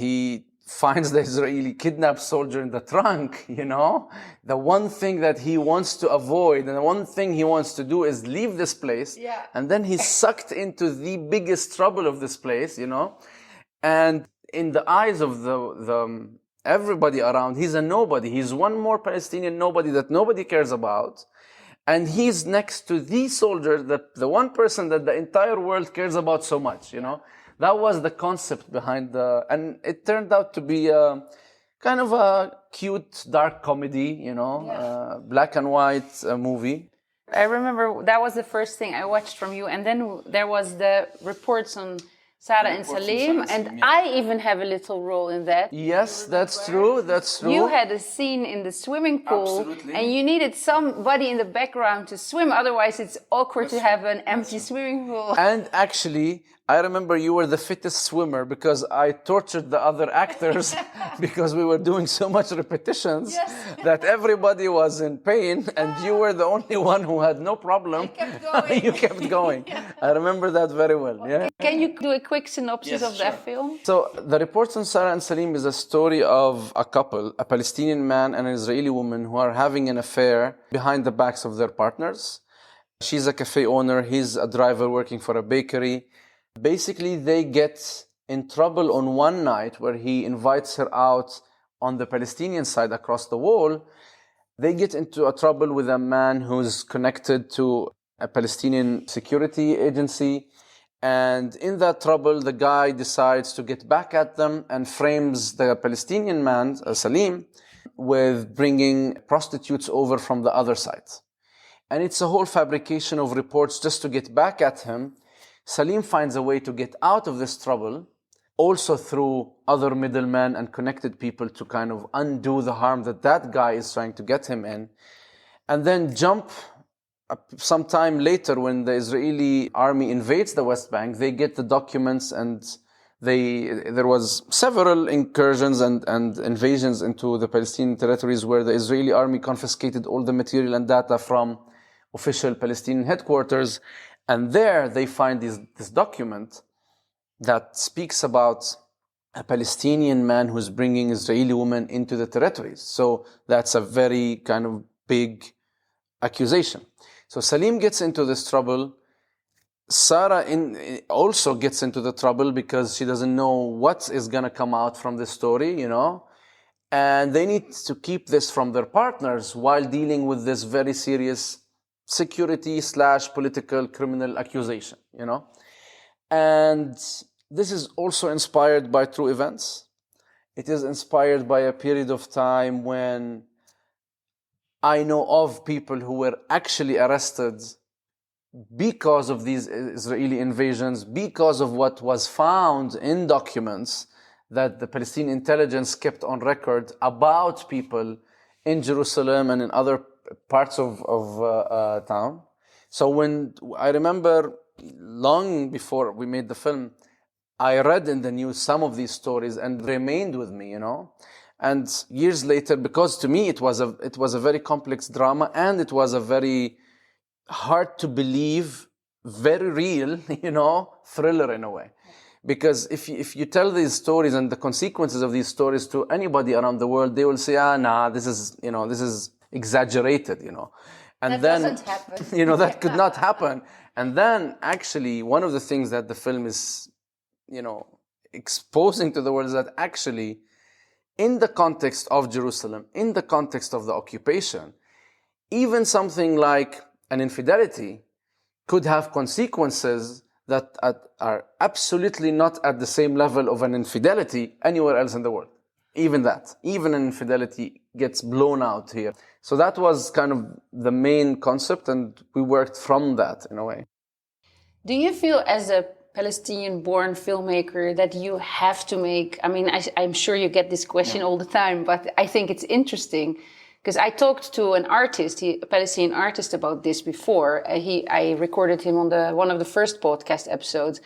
he finds the Israeli kidnapped soldier in the trunk, the one thing that he wants to avoid and the one thing he wants to do is leave this place. Yeah. And then he's sucked into the biggest trouble of this place, and in the eyes of the everybody around, he's a nobody. He's one more Palestinian nobody that nobody cares about. And he's next to the soldier, the one person that the entire world cares about so much, That was the concept behind and it turned out to be kind of a cute, dark comedy, black and white movie. I remember that was the first thing I watched from you. And then there was the reports on Sarah and Saleem, and I even have a little role in that. Yes, that's true. You had a scene in the swimming pool, Absolutely. And you needed somebody in the background to swim. Otherwise, it's awkward to have an empty swimming pool. And actually, I remember you were the fittest swimmer because I tortured the other actors because we were doing so much repetitions that everybody was in pain, and you were the only one who had no problem. I kept going. You kept going. I remember that very well. Yeah. Can you do a quick synopsis of that film? So the reports on Sarah and Saleem is a story of a couple, a Palestinian man and an Israeli woman, who are having an affair behind the backs of their partners. She's a cafe owner. He's a driver working for a bakery. Basically, they get in trouble on one night where he invites her out on the Palestinian side across the wall. They get into a trouble with a man who's connected to a Palestinian security agency. And in that trouble, the guy decides to get back at them and frames the Palestinian man, Saleem, with bringing prostitutes over from the other side. And it's a whole fabrication of reports just to get back at him. Saleem finds a way to get out of this trouble, also through other middlemen and connected people to kind of undo the harm that guy is trying to get him in. And then jump sometime later when the Israeli army invades the West Bank, they get the documents, and there was several incursions and invasions into the Palestinian territories where the Israeli army confiscated all the material and data from official Palestinian headquarters. And there they find this document that speaks about a Palestinian man who's bringing Israeli women into the territories. So that's a very kind of big accusation. So Saleem gets into this trouble. Sarah also gets into the trouble because she doesn't know what is going to come out from this story, And they need to keep this from their partners while dealing with this very serious security/political criminal accusation, And this is also inspired by true events. It is inspired by a period of time when I know of people who were actually arrested because of these Israeli invasions, because of what was found in documents that the Palestinian intelligence kept on record about people in Jerusalem and in other parts of town. So when I remember long before we made the film, I read in the news some of these stories and remained with me, And years later, because to me it was a very complex drama, and it was a very hard to believe, very real, thriller in a way. Because if you tell these stories and the consequences of these stories to anybody around the world, they will say, this is exaggerated, And that then, doesn't happen. That could not happen. And then actually one of the things that the film is, exposing to the world is that actually in the context of Jerusalem, in the context of the occupation, even something like an infidelity could have consequences that are absolutely not at the same level of an infidelity anywhere else in the world. Even an infidelity gets blown out here. So that was kind of the main concept, and we worked from that in a way. Do you feel as a Palestinian-born filmmaker that you have to make, I'm sure you get this question all the time, but I think it's interesting. Because I talked to an artist, a Palestinian artist, about this before. I recorded him on one of the first podcast episodes.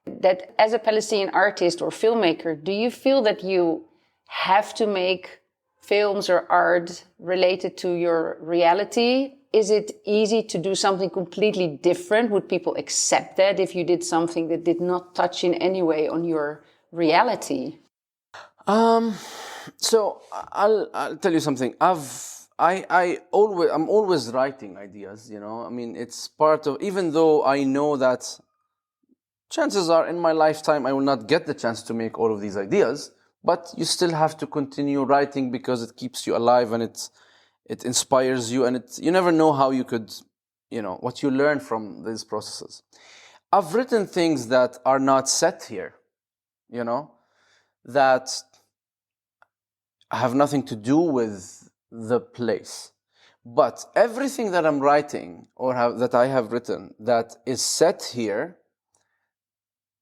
That as a Palestinian artist or filmmaker, do you feel that you have to make films or art related to your reality? Is it easy to do something completely different? Would people accept that if you did something that did not touch in any way on your reality? So I'll tell you something. I'm always writing ideas, you know. I mean, it's part of, even though I know that chances are in my lifetime I will not get the chance to make all of these ideas, but you still have to continue writing because it keeps you alive and it inspires you, and you never know how you could, you know, what you learn from these processes. I've written things that are not set here, you know, that have nothing to do with the place. But everything that I'm writing that I have written that is set here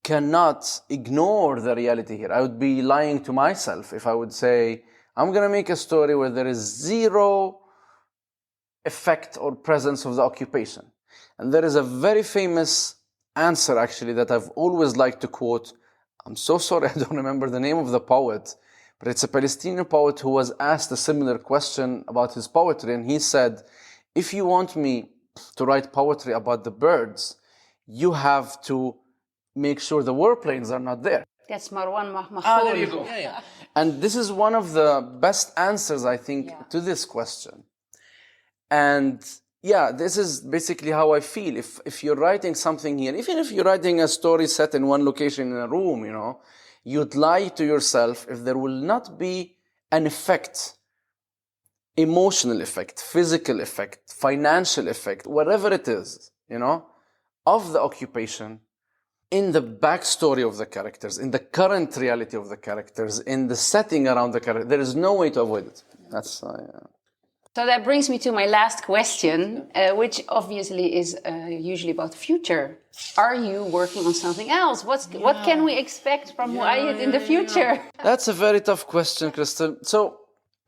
cannot ignore the reality here. I would be lying to myself if I would say, I'm going to make a story where there is zero effect or presence of the occupation. And there is a very famous answer, actually, that I've always liked to quote. I'm so sorry I don't remember the name of the poet, but it's a Palestinian poet who was asked a similar question about his poetry, and he said, if you want me to write poetry about the birds, you have to make sure the warplanes are not there. That's Marwan Mahmoud. There you go. Yeah. And this is one of the best answers, I think, to this question. And yeah, this is basically how I feel. If you're writing something here, even if you're writing a story set in one location in a room, you know, you'd lie to yourself if there will not be an effect, emotional effect, physical effect, financial effect, whatever it is, you know, of the occupation in the backstory of the characters, in the current reality of the characters, in the setting around the character. There is no way to avoid it. That's So that brings me to my last question, which obviously is usually about the future. Are you working on something else? What can we expect from Muayad in the future? That's a very tough question, Crystal. So,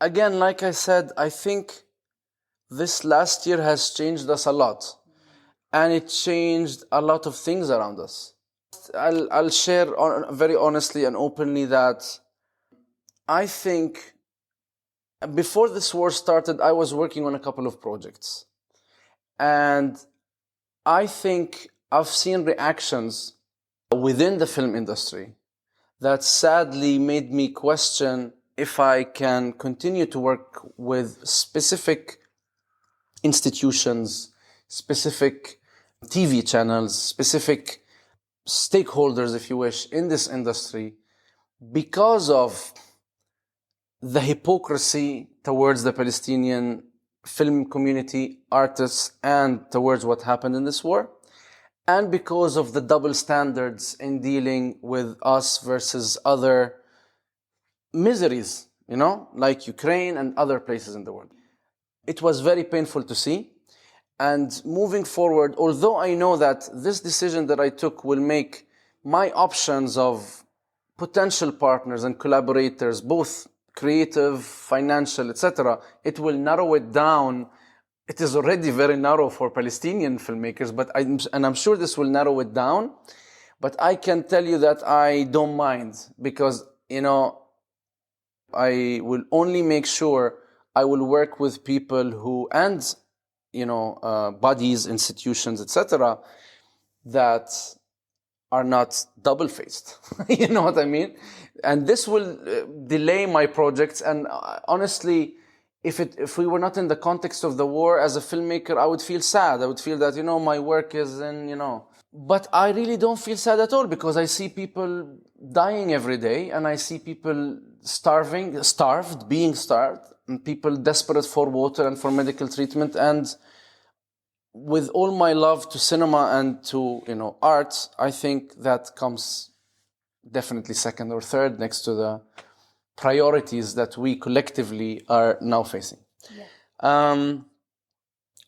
again, like I said, I think this last year has changed us a lot. And it changed a lot of things around us. I'll share very honestly and openly that I think before this war started, I was working on a couple of projects. And I think I've seen reactions within the film industry that sadly made me question if I can continue to work with specific institutions, specific TV channels, specific stakeholders, if you wish, in this industry because of the hypocrisy towards the Palestinian film community, artists, and towards what happened in this war, and because of the double standards in dealing with us versus other miseries, you know, like Ukraine and other places in the world. It was very painful to see. And moving forward, although I know that this decision that I took will make my options of potential partners and collaborators, both creative, financial, etc., it will narrow it down. It is already very narrow for Palestinian filmmakers, but I'm sure this will narrow it down. But I can tell you that I don't mind because, you know, I will only make sure I will work with people who, and you know, bodies, institutions, etc., that are not double-faced. You know what I mean? And this will delay my projects. And honestly, if we were not in the context of the war as a filmmaker, I would feel sad. I would feel that, you know, my work is in, you know. But I really don't feel sad at all because I see people dying every day and I see people being starved, and people desperate for water and for medical treatment. And with all my love to cinema and to, you know, art, I think that comes definitely second or third next to the priorities that we collectively are now facing. Yeah.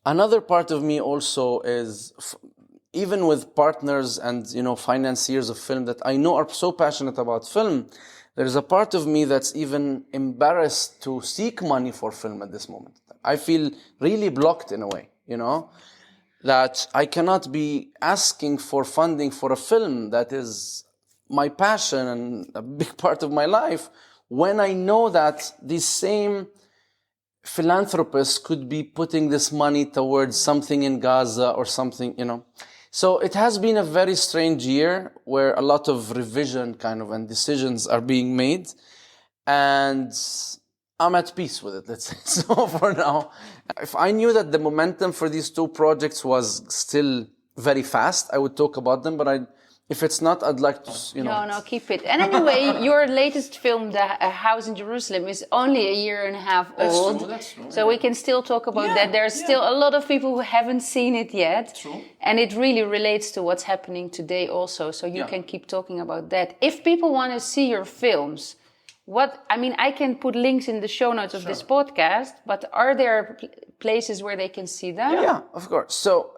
Another part of me also is, even with partners and, financiers of film that I know are so passionate about film, there's a part of me that's even embarrassed to seek money for film at this moment. I feel really blocked in a way, that I cannot be asking for funding for a film that is my passion and a big part of my life, when I know that these same philanthropists could be putting this money towards something in Gaza or something, So it has been a very strange year where a lot of revision and decisions are being made. And I'm at peace with it, let's say. So for now, if I knew that the momentum for these two projects was still very fast, I would talk about them. But if it's not, I'd like to, No, keep it. And anyway, your latest film, The House in Jerusalem, is only a year and a half old. That's true. So we can still talk about that. There's still a lot of people who haven't seen it yet. True. And it really relates to what's happening today also. So you can keep talking about that. If people want to see your films, I can put links in the show notes of this podcast, but are there places where they can see them? Yeah, of course. So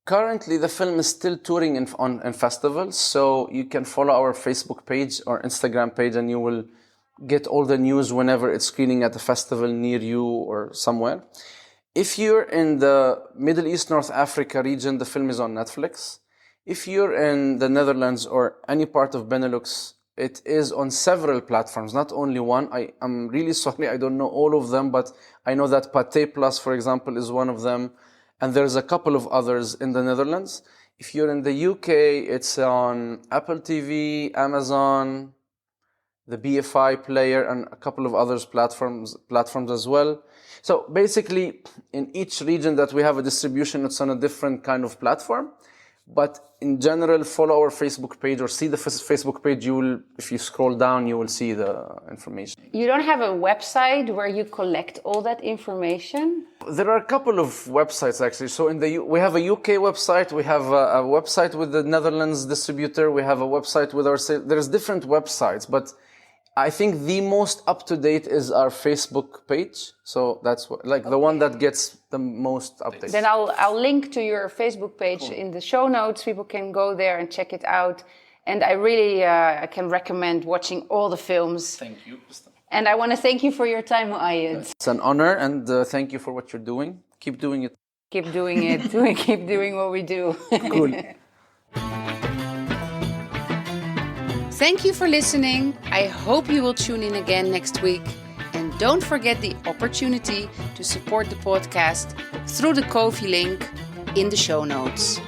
currently, the film is still touring in festivals, so you can follow our Facebook page or Instagram page, and you will get all the news whenever it's screening at a festival near you or somewhere. If you're in the Middle East, North Africa region, the film is on Netflix. If you're in the Netherlands or any part of Benelux, it is on several platforms, not only one. I'm really sorry, I don't know all of them, but I know that Pathé Plus, for example, is one of them. And there's a couple of others in the Netherlands. If you're in the UK, it's on Apple TV, Amazon, the BFI player, and a couple of others platforms as well. So basically, in each region that we have a distribution, it's on a different kind of platform. But in general, follow our Facebook page or see the Facebook page. If you scroll down, you will see the information. You don't have a website where you collect all that information? There are a couple of websites actually. So we have a UK website, we have a website with the Netherlands distributor, we have a website with there's different websites, but I think the most up-to-date is our Facebook page. So that's the one that gets the most updates. Then I'll link to your Facebook page in the show notes. People can go there and check it out. And I really can recommend watching all the films. Thank you. And I want to thank you for your time, Muayad. It's an honor, and thank you for what you're doing. Keep doing it. Keep doing it. Keep doing what we do. Cool. Thank you for listening. I hope you will tune in again next week. And don't forget the opportunity to support the podcast through the Ko-fi link in the show notes.